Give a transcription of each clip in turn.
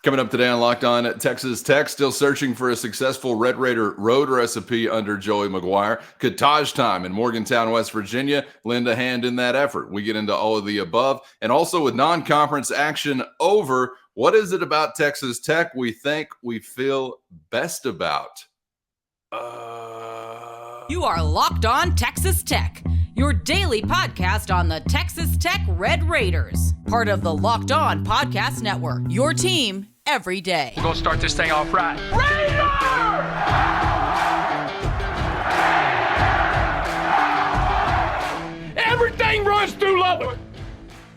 Coming up today on Locked On at Texas Tech, still searching for a successful Red Raider road recipe under Joey McGuire. Could Tahj Time in Morgantown, West Virginia lend a hand in that effort? We get into all of the above. And also with non-conference action over, what is it about Texas Tech we think we feel best about? You are Locked On Texas Tech, your daily podcast on the Texas Tech Red Raiders, part of the Locked On Podcast Network, your team every day. We're going to start this thing off right. Raider! Everything runs through Lubbock.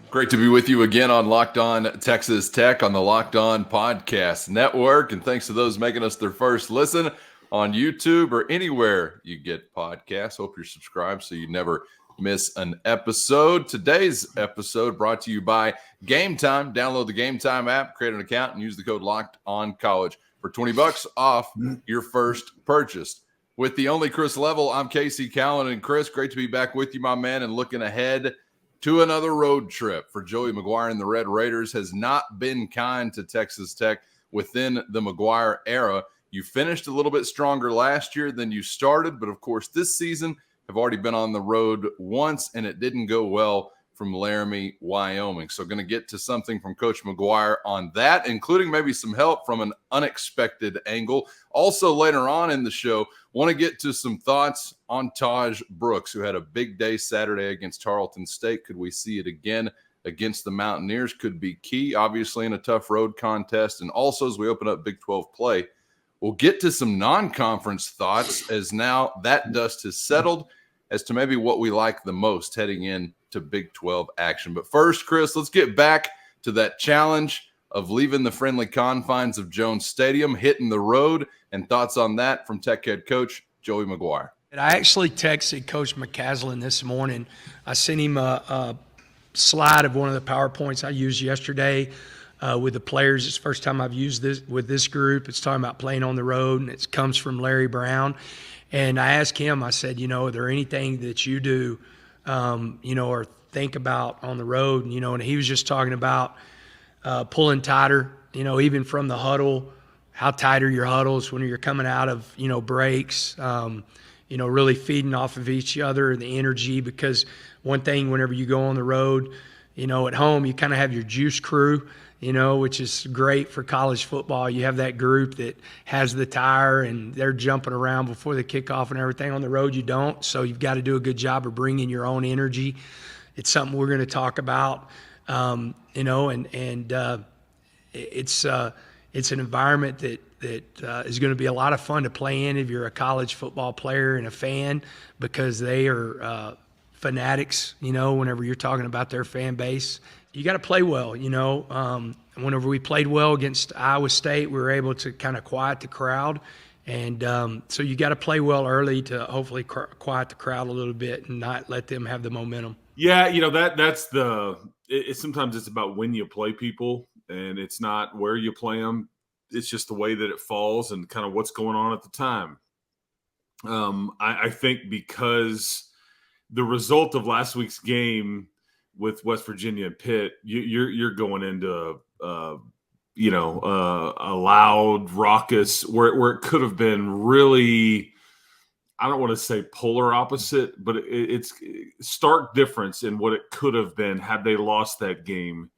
Great to be with you again on Locked On Texas Tech on the Locked On Podcast Network. And thanks to those making us their first listen on YouTube or anywhere you get podcasts. Hope you're subscribed so you never miss an episode. Today's episode brought to you by Gametime. Download the Gametime app, create an account, and use the code LOCKEDONCollege for $20 off your first purchase. With the only Chris Level, I'm Casey Callan. And Chris, great to be back with you, my man, and looking ahead to another road trip for Joey McGuire and the Red Raiders. Has not been kind to Texas Tech within the McGuire era. You finished a little bit stronger last year than you started, but of course this season have already been on the road once, and it didn't go well from Laramie, Wyoming. So going to get to something from Coach McGuire on that, including maybe some help from an unexpected angle. Also later on in the show, want to get to some thoughts on Tahj Brooks, who had a big day Saturday against Tarleton State. Could we see it again against the Mountaineers? Could be key, obviously, in a tough road contest. And also as we open up Big 12 play, we'll get to some non-conference thoughts as now that dust has settled as to maybe what we like the most heading into Big 12 action. But first, Chris, let's get back to that challenge of leaving the friendly confines of Jones Stadium, hitting the road, and thoughts on that from Tech head coach Joey McGuire. I actually texted Coach McCaslin this morning. I sent him a slide of one of the PowerPoints I used yesterday with the players. It's the first time I've used this with this group. It's talking about playing on the road, and it comes from Larry Brown. And I asked him, I said, are there anything that you do, or think about on the road? And he was just talking about pulling tighter, even from the huddle, how tight are your huddles when you're coming out of, breaks, really feeding off of each other, the energy. Because one thing, whenever you go on the road, at home, you kind of have your juice crew, which is great for college football. You have that group that has the tire and they're jumping around before the kickoff and everything. On the road, you don't. So you've got to do a good job of bringing your own energy. It's something we're going to talk about, and it's an environment that is going to be a lot of fun to play in if you're a college football player and a fan, because they are fanatics, whenever you're talking about their fan base. You got to play well, Whenever we played well against Iowa State, we were able to kind of quiet the crowd. And so you got to play well early to hopefully quiet the crowd a little bit and not let them have the momentum. Yeah, that's sometimes it's about when you play people, and it's not where you play them. It's just the way that it falls and kind of what's going on at the time. I think because the result of last week's game with West Virginia and Pitt, you're going into a loud, raucous, where it could have been really, I don't want to say polar opposite, but it's stark difference in what it could have been had they lost that game.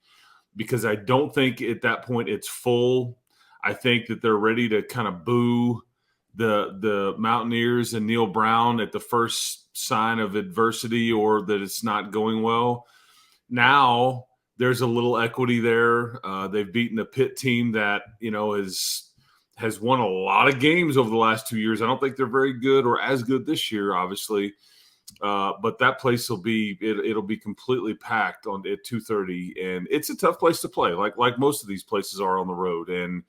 Because I don't think at that point it's full. I think that they're ready to kind of boo the Mountaineers and Neil Brown at the first sign of adversity or that it's not going well. Now there's a little equity there. They've beaten a Pitt team that, has won a lot of games over the last 2 years. I don't think they're very good or as good this year, obviously. But that place will be it'll be completely packed at 2:30, and it's a tough place to play, like most of these places are on the road. And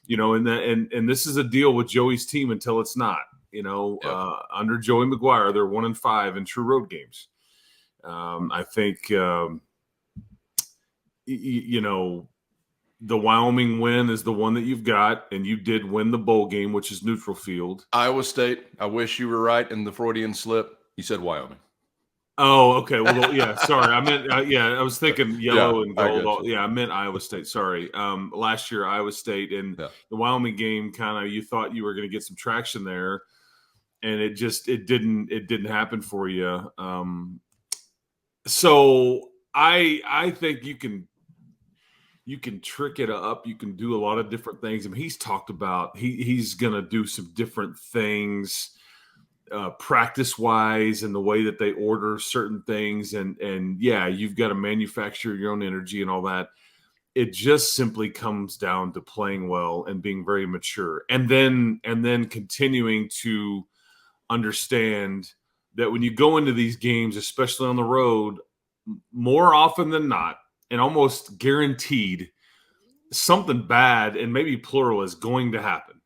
and this is a deal with Joey's team until it's not. Under Joey McGuire, they're 1-5 in true road games. I think the Wyoming win is the one that you've got, and you did win the bowl game, which is neutral field. Iowa State, I wish you were right in the Freudian slip. You said Wyoming. Oh, okay. Well, yeah. Sorry, I meant I was thinking yellow and I gold. got you. I meant Iowa State. Sorry. Last year Iowa State and Yeah. the Wyoming game. Kind of, you thought you were going to get some traction there, and it didn't happen for you. So I think you can trick it up. You can do a lot of different things. I mean, he's talked about he's going to do some different things practice wise and the way that they order certain things. And yeah, you've got to manufacture your own energy and all that. It just simply comes down to playing well and being very mature, and then continuing to understand that when you go into these games, especially on the road, more often than not, and almost guaranteed, something bad and maybe plural is going to happen.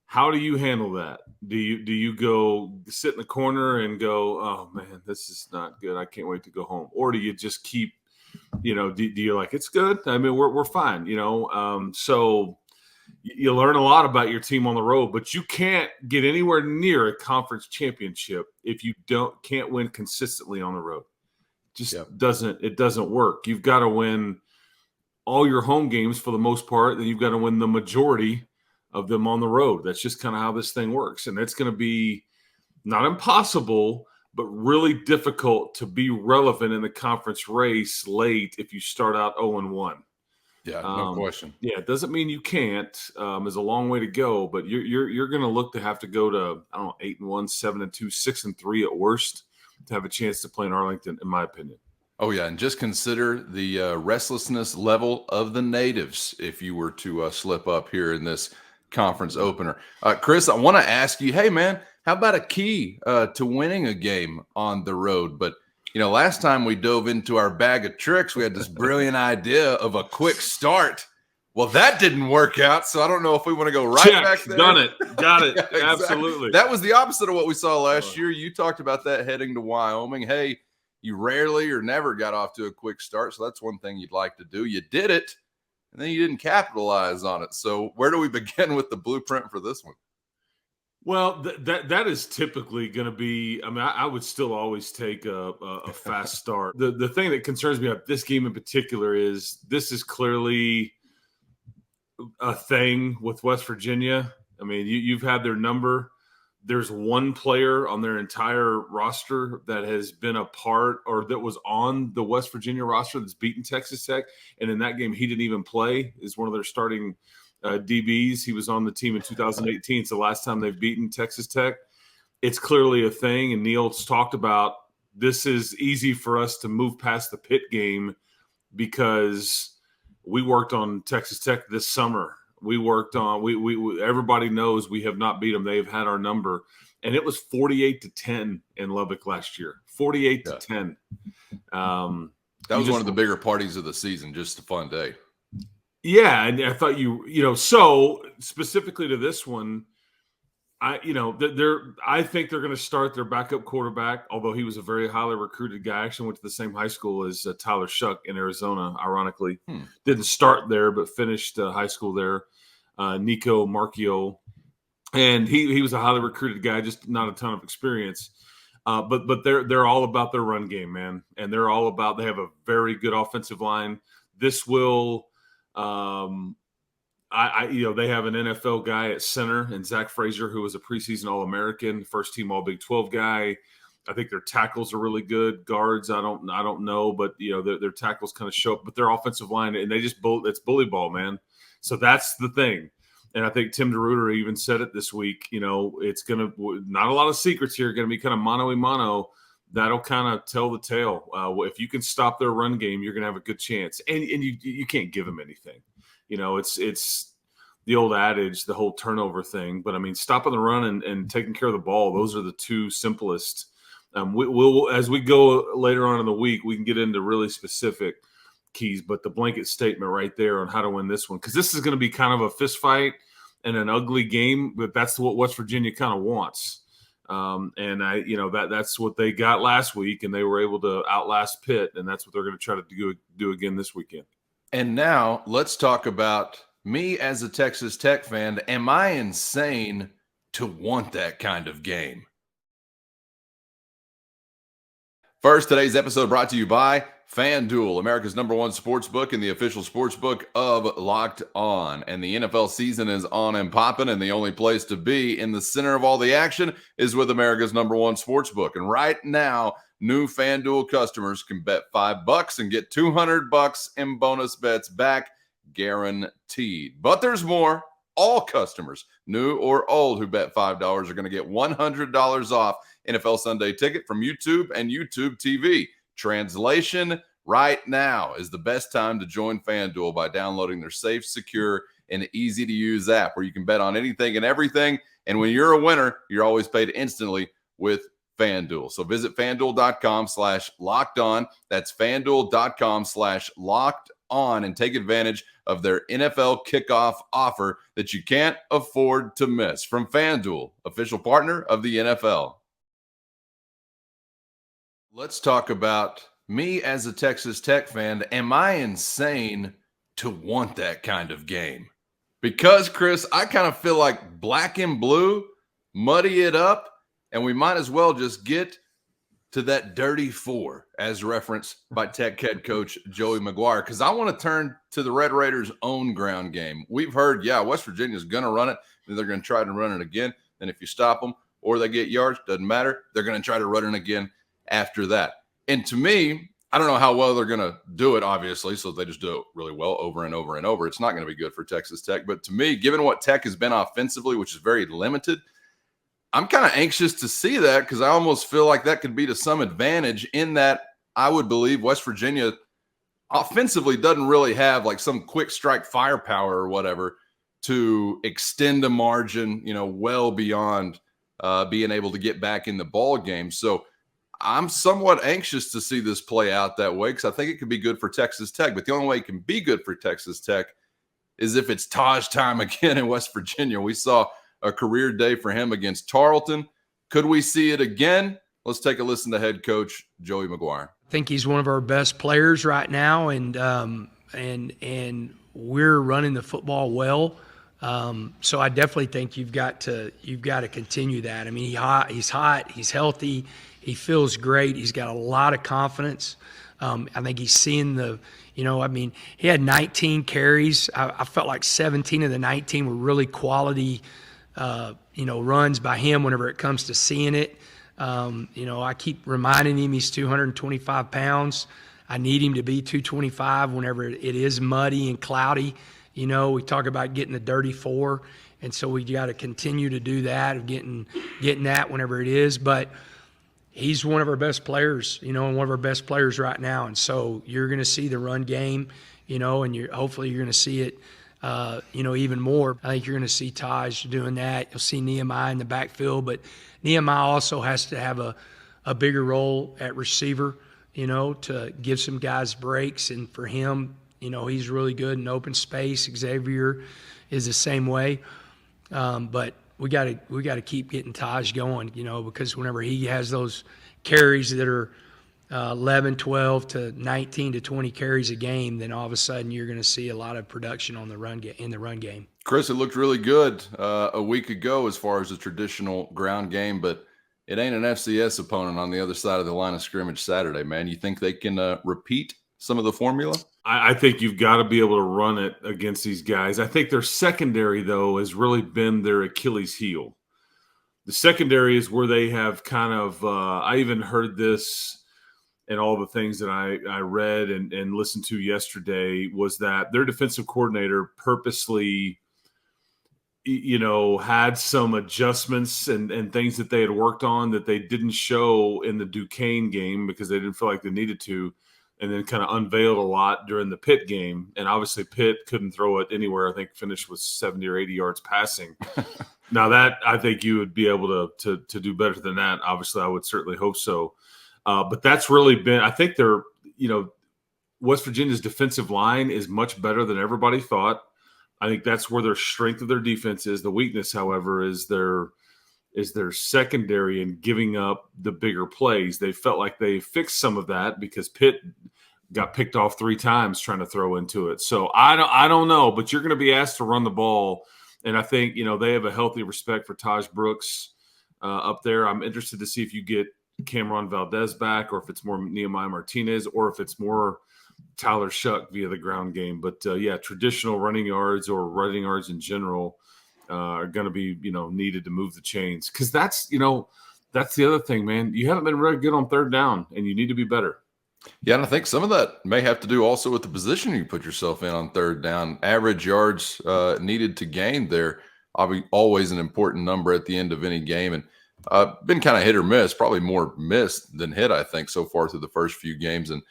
How do you handle that? Do you go sit in the corner and go, oh man, this is not good, I can't wait to go home? Or do you just keep, do you like, it's good, I mean, we're fine, so you learn a lot about your team on the road, but you can't get anywhere near a conference championship if you can't win consistently on the road. Just doesn't work. You've got to win all your home games for the most part, then you've got to win the majority of them on the road. That's just kind of how this thing works. And it's going to be not impossible, but really difficult to be relevant in the conference race late if you start out 0-1. Yeah, no question. Yeah, it doesn't mean you can't. There's a long way to go, but you're going to look to have to go to, I don't know, 8-1, 7-2, 6-3 at worst to have a chance to play in Arlington, in my opinion. Oh, yeah, and just consider the restlessness level of the natives if you were to slip up here in this conference opener. Chris, I want to ask you, hey, man, how about a key to winning a game on the road? But, last time we dove into our bag of tricks, we had this brilliant idea of a quick start. Well, that didn't work out, so I don't know if we want to go back there. Done it. Got it. Yeah, exactly. Absolutely. That was the opposite of what we saw last year. You talked about that heading to Wyoming. Hey, you rarely or never got off to a quick start, so that's one thing you'd like to do. You did it, and then you didn't capitalize on it. So where do we begin with the blueprint for this one? Well, that is typically going to be, I mean, I would still always take a fast start. The thing that concerns me about this game in particular is this is clearly a thing with West Virginia. I mean, you've had their number. There's one player on their entire roster that has been a part or that was on the West Virginia roster that's beaten Texas Tech. And in that game, he didn't even play, is one of their starting DBs. He was on the team in 2018. It's the last time they've beaten Texas Tech. It's clearly a thing. And Neil's talked about this is easy for us to move past the Pitt game because we worked on Texas Tech this summer. We worked on we everybody knows we have not beat them. They've had our number, and it was 48-10 in Lubbock last year. 48-10. That was one of the bigger parties of the season. Just a fun day. Yeah, and I thought so specifically to this one, I think they're going to start their backup quarterback, although he was a very highly recruited guy. Actually went to the same high school as Tyler Shuck in Arizona, ironically. Didn't start there, but finished high school there, Nico Marchio. And he was a highly recruited guy, just not a ton of experience. But they're all about their run game, man. And they're all about, they have a very good offensive line. This will they have an NFL guy at center and Zach Frazier, who was a preseason All-American, first team All Big 12 guy. I think their tackles are really good. Guards, I don't know, but their tackles kind of show up. But their offensive line, and they just it's bully ball, man. So that's the thing. And I think Tim DeRuyter even said it this week. It's gonna not a lot of secrets here. Going to be kind of mano-a-mano. That'll kind of tell the tale. If you can stop their run game, you're going to have a good chance. And you can't give them anything. It's the old adage, the whole turnover thing. But, I mean, stopping the run and taking care of the ball, those are the two simplest. We'll as we go later on in the week, we can get into really specific keys. But the blanket statement right there on how to win this one, because this is going to be kind of a fist fight and an ugly game, but that's what West Virginia kind of wants. That's what they got last week, and they were able to outlast Pitt, and that's what they're going to try to do again this weekend. And now let's talk about me as a Texas Tech fan. Am I insane to want that kind of game? First, today's episode brought to you by FanDuel, America's #1 sportsbook and the official sportsbook of Locked On. And the NFL season is on and popping, and the only place to be in the center of all the action is with America's #1 sportsbook. And right now, new FanDuel customers can bet $5 and get $200 in bonus bets back, guaranteed. But there's more. All customers, new or old, who bet $5 are going to get $100 off NFL Sunday Ticket from YouTube and YouTube TV. Translation: right now is the best time to join FanDuel by downloading their safe, secure, and easy-to-use app where you can bet on anything and everything. And when you're a winner, you're always paid instantly with FanDuel. So visit FanDuel.com/lockedon. That's FanDuel.com/lockedon and take advantage of their NFL kickoff offer that you can't afford to miss. From FanDuel, official partner of the NFL. Let's talk about me as a Texas Tech fan. Am I insane to want that kind of game? Because, Chris, I kind of feel like black and blue, muddy it up, and we might as well just get to that dirty four, as referenced by Tech head coach Joey McGuire, because I want to turn to the Red Raiders' own ground game. We've heard, West Virginia's going to run it, and they're going to try to run it again. And if you stop them or they get yards, doesn't matter. They're going to try to run it again after that. And to me, I don't know how well they're going to do it, obviously, so if they just do it really well over and over and over, it's not going to be good for Texas Tech. But to me, given what Tech has been offensively, which is very limited, I'm kind of anxious to see that, because I almost feel like that could be to some advantage, in that I would believe West Virginia offensively doesn't really have like some quick strike firepower or whatever to extend a margin, well beyond being able to get back in the ball game. So I'm somewhat anxious to see this play out that way, because I think it could be good for Texas Tech. But the only way it can be good for Texas Tech is if it's Tahj Time again in West Virginia. We saw a career day for him against Tarleton. Could we see it again? Let's take a listen to head coach Joey McGuire. I think he's one of our best players right now, and we're running the football well. So I definitely think you've got to continue that. I mean, he's hot, he's healthy, he feels great, he's got a lot of confidence. I think he's seeing he had 19 carries. I felt like 17 of the 19 were really quality runs by him whenever it comes to seeing it. I keep reminding him he's 225 pounds. I need him to be 225 whenever it is muddy and cloudy. We talk about getting the dirty four, and so we got to continue to do that, of getting that whenever it is. But he's one of our best players, and one of our best players right now. And so you're going to see the run game, and hopefully you're going to see it even more. I think you're going to see Tahj doing that. You'll see Nehemiah in the backfield, but Nehemiah also has to have a bigger role at receiver, to give some guys breaks. And for him, he's really good in open space. Xavier is the same way. But we got to keep getting Tahj going, because whenever he has those carries that are 11, 12 to 19 to 20 carries a game, then all of a sudden you're going to see a lot of production on the run game. Chris, it looked really good a week ago as far as a traditional ground game, but it ain't an FCS opponent on the other side of the line of scrimmage Saturday, man. You think they can repeat some of the formula? I think you've got to be able to run it against these guys. I think their secondary, though, has really been their Achilles heel. The secondary is where they have kind of I even heard this and all the things that I read and listened to yesterday, was that their defensive coordinator purposely, had some adjustments and things that they had worked on that they didn't show in the Duquesne game because they didn't feel like they needed to, and then kind of unveiled a lot during the Pitt game. And obviously Pitt couldn't throw it anywhere. I think finished with 70 or 80 yards passing. Now that, I think you would be able to do better than that. Obviously, I would certainly hope so. But that's really been, I think West Virginia's defensive line is much better than everybody thought. I think that's where their strength of their defense is. The weakness, however, is their secondary and giving up the bigger plays. They felt like they fixed some of that because Pitt got picked off 3 times trying to throw into it. So I don't know, but you're going to be asked to run the ball. And I think, they have a healthy respect for Taj Brooks up there. I'm interested to see if you get Cameron Valdez back, or if it's more Nehemiah Martinez, or if it's more Tyler Shuck via the ground game. But traditional running yards or running yards in general are going to be, needed to move the chains, because that's the other thing, man. You haven't been really good on third down, and you need to be better. Yeah, and I think some of that may have to do also with the position you put yourself in on third down. Average yards needed to gain there, always an important number at the end of any game. And been kind of hit or miss, probably more missed than hit, I think, so far through the first few games. And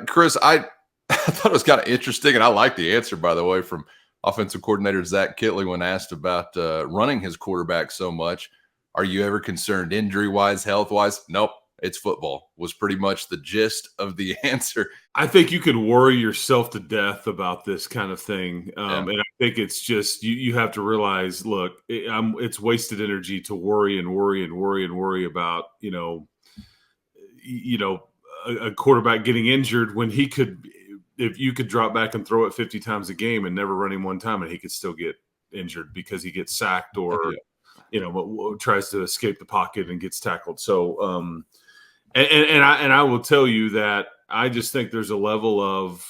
Chris, I thought it was kind of interesting, and I like the answer, by the way, from offensive coordinator Zach Kitley when asked about running his quarterback so much. Are you ever concerned injury-wise, health-wise? Nope. It's football was pretty much the gist of the answer. I think you could worry yourself to death about this kind of thing. And I think it's just you have to realize, look, it's wasted energy to worry about, a quarterback getting injured when he could, if you could drop back and throw it 50 times a game and never run him one time, and he could still get injured because he gets sacked or, tries to escape the pocket and gets tackled. So, And I will tell you that I just think there's a level of,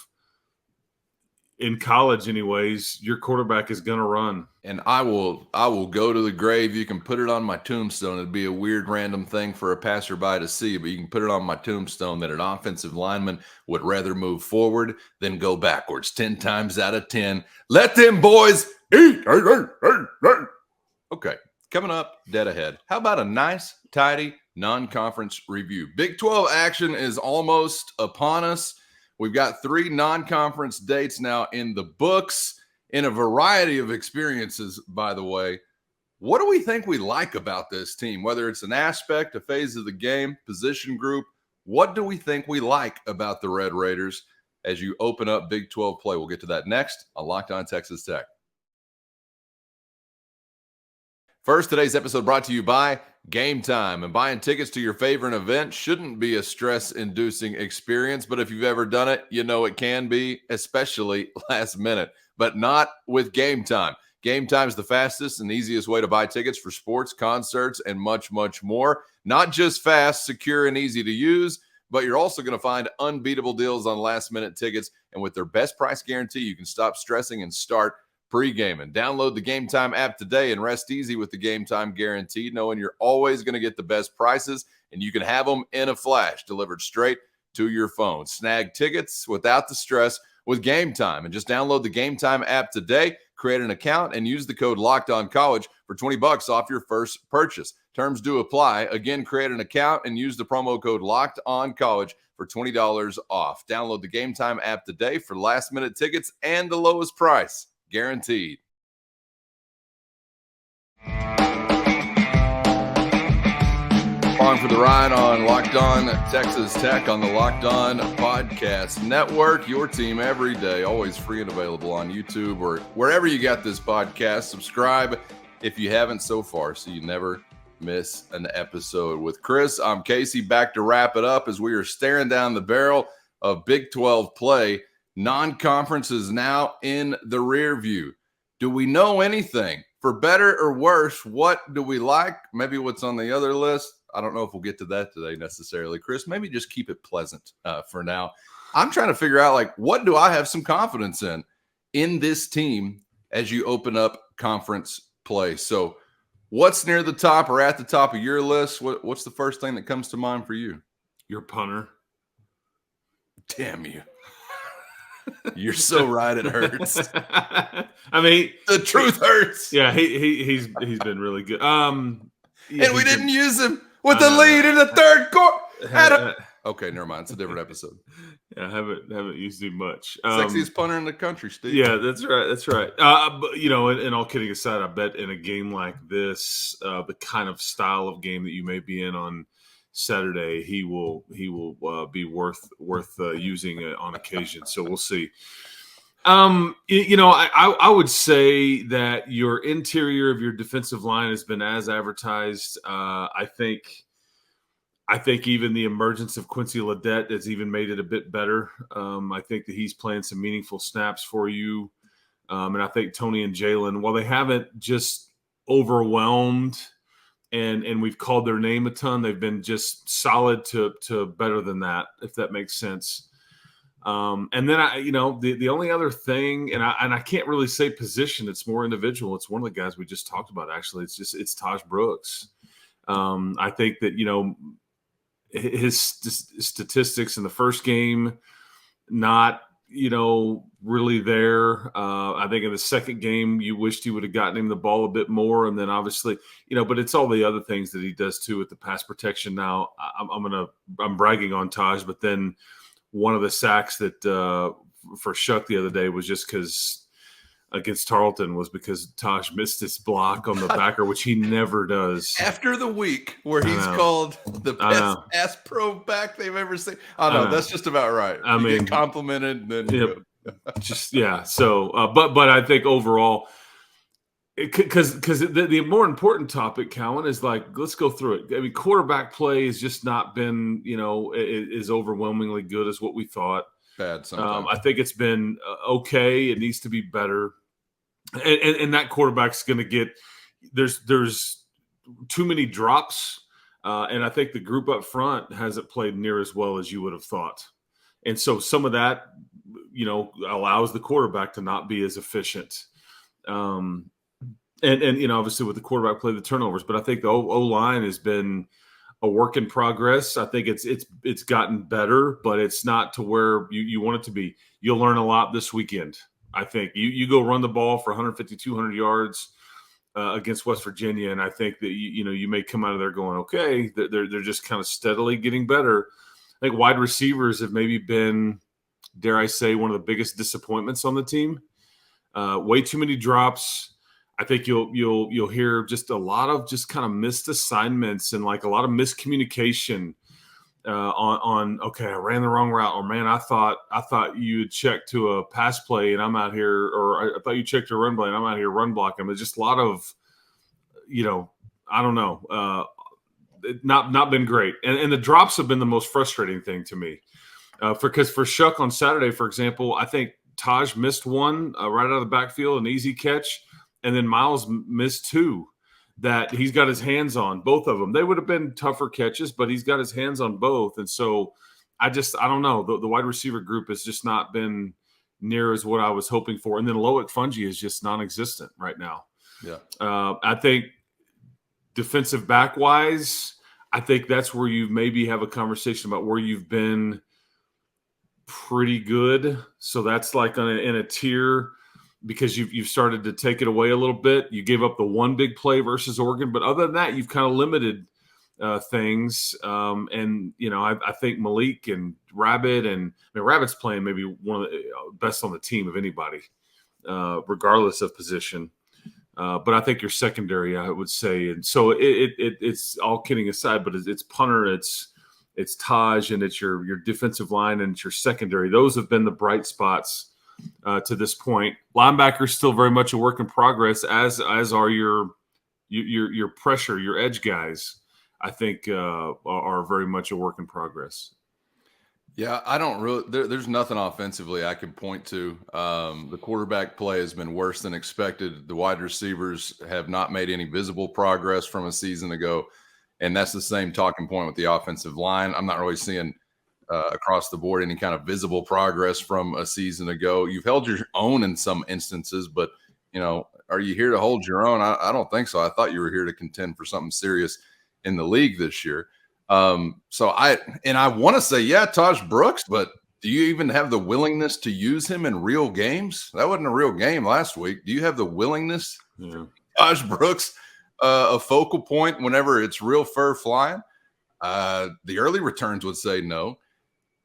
in college anyways, your quarterback is going to run. And I will go to the grave. You can put it on my tombstone. It'd be a weird random thing for a passerby to see, but you can put it on my tombstone that an offensive lineman would rather move forward than go backwards 10 times out of 10. Let them boys eat. Okay, coming up dead ahead. How about a nice, tidy non-conference review? Big 12 action is almost upon us. We've got 3 non-conference dates now in the books in a variety of experiences, by the way. What do we think we like about this team? Whether it's an aspect, a phase of the game, position group, what do we think we like about the Red Raiders as you open up Big 12 play? We'll get to that next on Locked On Texas Tech. First, today's episode brought to you by Gametime. And buying tickets to your favorite event shouldn't be a stress-inducing experience, but if you've ever done it, you know it can be, especially last minute. But not with Gametime. Gametime is the fastest and easiest way to buy tickets for sports, concerts, and much, much more. Not just fast, secure, and easy to use, but you're also going to find unbeatable deals on last-minute tickets. And with their best price guarantee, you can stop stressing and start pre-gaming. Download the Gametime app today and rest easy with the Gametime guarantee, knowing you're always going to get the best prices, and you can have them in a flash delivered straight to your phone. Snag tickets without the stress with Gametime, and just download the Gametime app today, create an account, and use the code LOCKEDONCollege for $20 off your first purchase. Terms do apply. Again, create an account and use the promo code LOCKEDONCollege for $20 off. Download the Gametime app today for last-minute tickets and the lowest price. Guaranteed. On for the ride on Locked On Texas Tech on the Locked On Podcast Network. Your team every day, always free and available on YouTube or wherever you got this podcast. Subscribe if you haven't so far so you never miss an episode. With Chris, I'm Casey, back to wrap it up as we are staring down the barrel of Big 12 play. Non-conference is now in the rear view. Do we know anything? For better or worse, what do we like? Maybe what's on the other list. I don't know if we'll get to that today necessarily, Chris. Maybe just keep it pleasant for now. I'm trying to figure out, what do I have some confidence in this team as you open up conference play? So what's near the top or at the top of your list? What's the first thing that comes to mind for you? Your punter. Damn you. You're so right. It hurts. I mean, the truth hurts. Yeah, he's been really good. And we didn't use him with the lead in the third quarter. Okay, never mind. It's a different episode. Yeah, I haven't used him much. Sexiest punter in the country, Steve. Yeah, that's right. But and all kidding aside, I bet in a game like this, the kind of style of game that you may be in on Saturday, he will be worth using on occasion. So we'll see. I would say that your interior of your defensive line has been as advertised. I think even the emergence of Quincy Ledet has even made it a bit better. I think that he's playing some meaningful snaps for you. And I think Tony and Jalen, while they haven't just overwhelmed and we've called their name a ton. They've been just solid to better than that, if that makes sense. And then the only other thing, and I can't really say position, it's more individual. It's one of the guys we just talked about, actually. It's Tahj Brooks. I think that, his statistics in the first game, not, really there. I think in the second game, you wished he would have gotten him the ball a bit more. And then obviously, but it's all the other things that he does too with the pass protection. Now I'm bragging on Tahj, but then one of the sacks that for Shuck the other day was just because against Tarleton was because Tahj missed his block on the backer, which he never does. After the week where he's called the best pass pro back they've ever seen. I know that's just about right. I mean, get complimented, then So, but I think overall, because the more important topic, Cowan, is like, let's go through it. I mean, quarterback play has just not been, is overwhelmingly good as what we thought. Bad sometimes. I think it's been okay. It needs to be better. And that quarterback's going to get there's too many drops, and I think the group up front hasn't played near as well as you would have thought. And so some of that, allows the quarterback to not be as efficient. And obviously with the quarterback play, the turnovers. But I think the O-line has been a work in progress. I think it's gotten better, but it's not to where you want it to be. You'll learn a lot this weekend. I think you go run the ball for 150, 200 yards against West Virginia, and I think that you may come out of there going, okay, they're just kind of steadily getting better. I think wide receivers have maybe been, dare I say, one of the biggest disappointments on the team. Way too many drops. I think you'll hear just a lot of just kind of missed assignments and like a lot of miscommunication on okay, I ran the wrong route, or man, I thought you had checked to a pass play and I'm out here, or I thought you checked to a run play and I'm out here run blocking. There's just a lot of, I don't know, not been great, and the drops have been the most frustrating thing to me. Because for Shuck on Saturday, for example, I think Tahj missed one right out of the backfield, an easy catch, and then Miles missed two that he's got his hands on, both of them. They would have been tougher catches, but he's got his hands on both. And so I don't know. The wide receiver group has just not been near as what I was hoping for. And then Loic Fungi is just non-existent right now. Yeah. I think defensive back-wise, I think that's where you maybe have a conversation about where you've been pretty good. So that's like in a tier because you've started to take it away a little bit. You gave up the one big play versus Oregon, but other than that, you've kind of limited things. And I think Malik and Rabbit, and Rabbit's playing maybe one of the best on the team of anybody, regardless of position. But I think your secondary, I would say, and so it's all kidding aside, but it's punter, it's Tahj, and it's your defensive line, and it's your secondary. Those have been the bright spots to this point. Linebackers still very much a work in progress, as are your pressure, your edge guys. I think are very much a work in progress. Yeah, I don't really. There's nothing offensively I can point to. The quarterback play has been worse than expected. The wide receivers have not made any visible progress from a season ago, and that's the same talking point with the offensive line. I'm not really seeing across the board any kind of visible progress from a season ago. You've held your own in some instances, but are you here to hold your own? I don't think so. I thought you were here to contend for something serious in the league this year. So I want to say, yeah, Tahj Brooks, but do you even have the willingness to use him in real games? That wasn't a real game last week. Do you have the willingness? Yeah. Tahj Brooks, a focal point whenever it's real fur flying? The early returns would say no.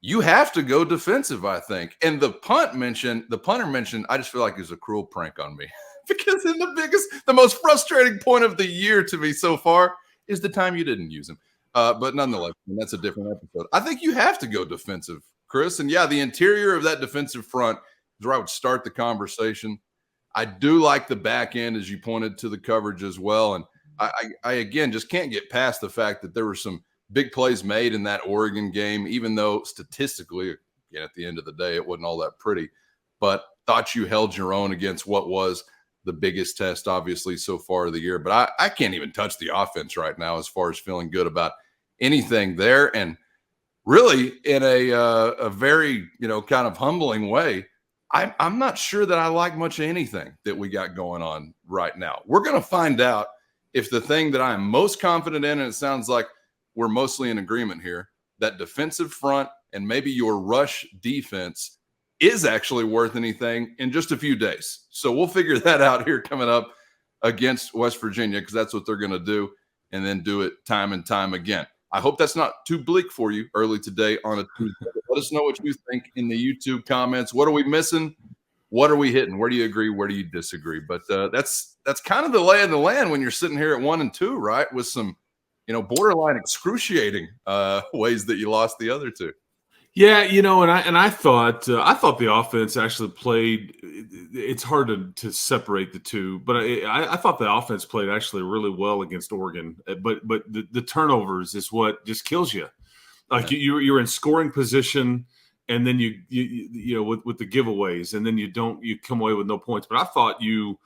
You have to go defensive, I think. And the punter mentioned, I just feel like it's a cruel prank on me because the most frustrating point of the year to me so far is the time you didn't use him. But nonetheless, that's a different episode. I think you have to go defensive, Chris. And yeah, the interior of that defensive front is where I would start the conversation. I do like the back end, as you pointed to the coverage as well. And I again, just can't get past the fact that there were some big plays made in that Oregon game, even though statistically, again, at the end of the day, it wasn't all that pretty. But thought you held your own against what was the biggest test, obviously, so far of the year. But I can't even touch the offense right now as far as feeling good about anything there. And really, in a very, kind of humbling way, I'm not sure that I like much of anything that we got going on right now. We're going to find out if the thing that I'm most confident in, and it sounds like we're mostly in agreement here, that defensive front and maybe your rush defense is actually worth anything in just a few days. So we'll figure that out here coming up against West Virginia, because that's what they're going to do, and then do it time and time again. I hope that's not too bleak for you early today on a Tuesday. Let us know what you think in the YouTube comments. What are we missing? What are we hitting? Where do you agree? Where do you disagree? But that's kind of the lay of the land when you're sitting here at 1-2, right? With some, borderline excruciating ways that you lost the other two. Yeah, and I thought the offense actually played. It's hard to separate the two, but I thought the offense played actually really well against Oregon. But the turnovers is what just kills you. Like you're in scoring position, and then you with the giveaways, and then you come away with no points. But I thought you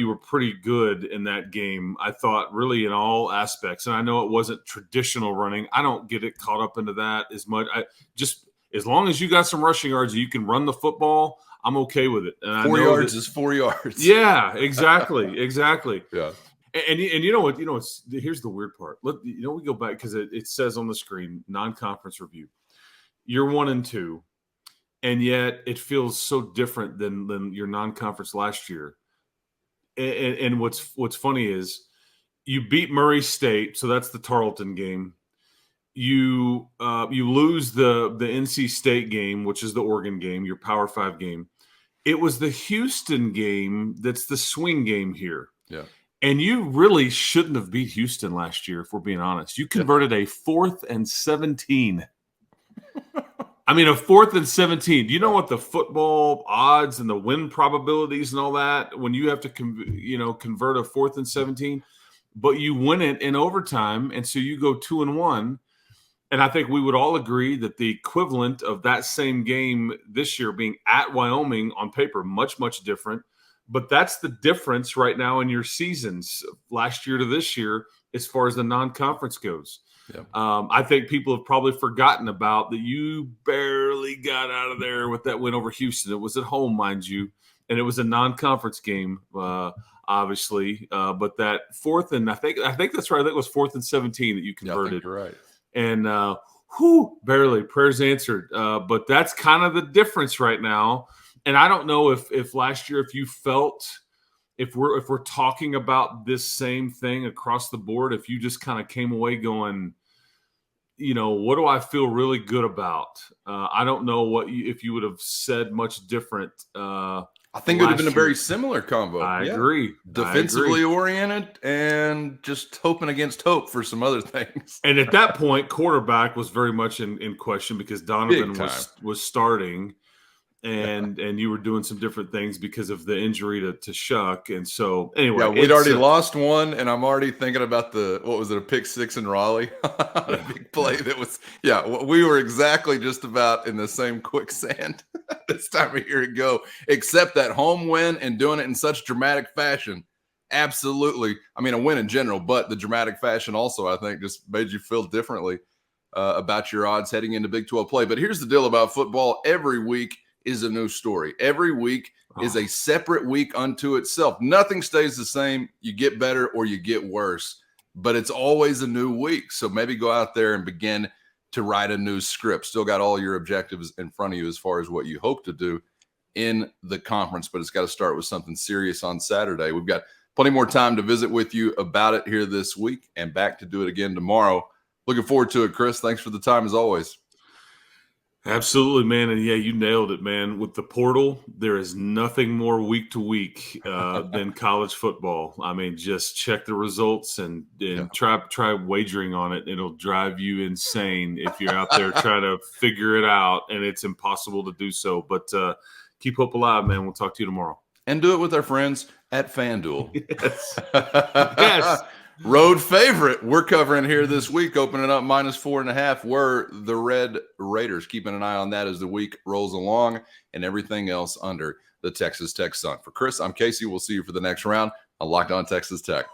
were pretty good in that game. I thought really in all aspects, and I know it wasn't traditional running. I don't get it caught up into that as much. Just as long as you got some rushing yards, and you can run the football, I'm okay with it. And 4 yards is 4 yards. Yeah, exactly, exactly. Yeah. And you know what? Here's the weird part. Look, we go back because it says on the screen non-conference review. You're 1-2, and yet it feels so different than your non-conference last year. And what's funny is you beat Murray State, so that's the Tarleton game. You lose the NC State game, which is the Oregon game, your Power 5 game. It was the Houston game that's the swing game here. Yeah. And you really shouldn't have beat Houston last year, if we're being honest. You converted a 4th and 17. I mean, a 4th and 17. Do you know what the football odds and the win probabilities and all that when you have to, convert a 4th and 17? But you win it in overtime, and so you go 2-1. And I think we would all agree that the equivalent of that same game this year being at Wyoming on paper, much, much different. But that's the difference right now in your seasons, last year to this year, as far as the non-conference goes. Yeah. I think people have probably forgotten about that you barely got out of there with that win over Houston. It was at home, mind you, and it was a non-conference game, obviously. But that 4th and I think that's right. I think it was 4th and 17 that you converted. Yeah, I think you're right. And barely prayers answered. But that's kind of the difference right now. And I don't know if last year, if you felt, if we're talking about this same thing across the board, if you just kind of came away going, what do I feel really good about? I don't know if you would have said much different. I think it would have been a very similar combo. I agree. Defensively oriented and just hoping against hope for some other things. And at that point, quarterback was very much in question because Donovan was starting. And you were doing some different things because of the injury to Shuck. And so anyway, we'd already lost one, and I'm already thinking about a pick 6 in Raleigh. A big play that was, we were exactly just about in the same quicksand this time of year ago, except that home win and doing it in such dramatic fashion. Absolutely. I mean, a win in general, but the dramatic fashion also, I think, just made you feel differently about your odds heading into Big 12 play. But here's the deal about football. Every week is a new story. Every week is a separate week unto itself. Nothing stays the same. You get better or you get worse, but it's always a new week. So maybe go out there and begin to write a new script. Still got all your objectives in front of you as far as what you hope to do in the conference, but it's got to start with something serious on Saturday. We've got plenty more time to visit with you about it here this week and back to do it again tomorrow. Looking forward to it, Chris. Thanks for the time as always. Absolutely, man. And you nailed it, man. With the portal, there is nothing more week to week than college football. I mean, just check the results and try wagering on it. It'll drive you insane if you're out there trying to figure it out, and it's impossible to do so. But keep hope alive, man. We'll talk to you tomorrow. And do it with our friends at FanDuel. Yes. Yes. Road favorite we're covering here this week, opening up -4.5, were the Red Raiders. Keeping an eye on that as the week rolls along, and everything else under the Texas Tech Sun. For Chris, I'm Casey. We'll see you for the next round on Locked On Texas Tech.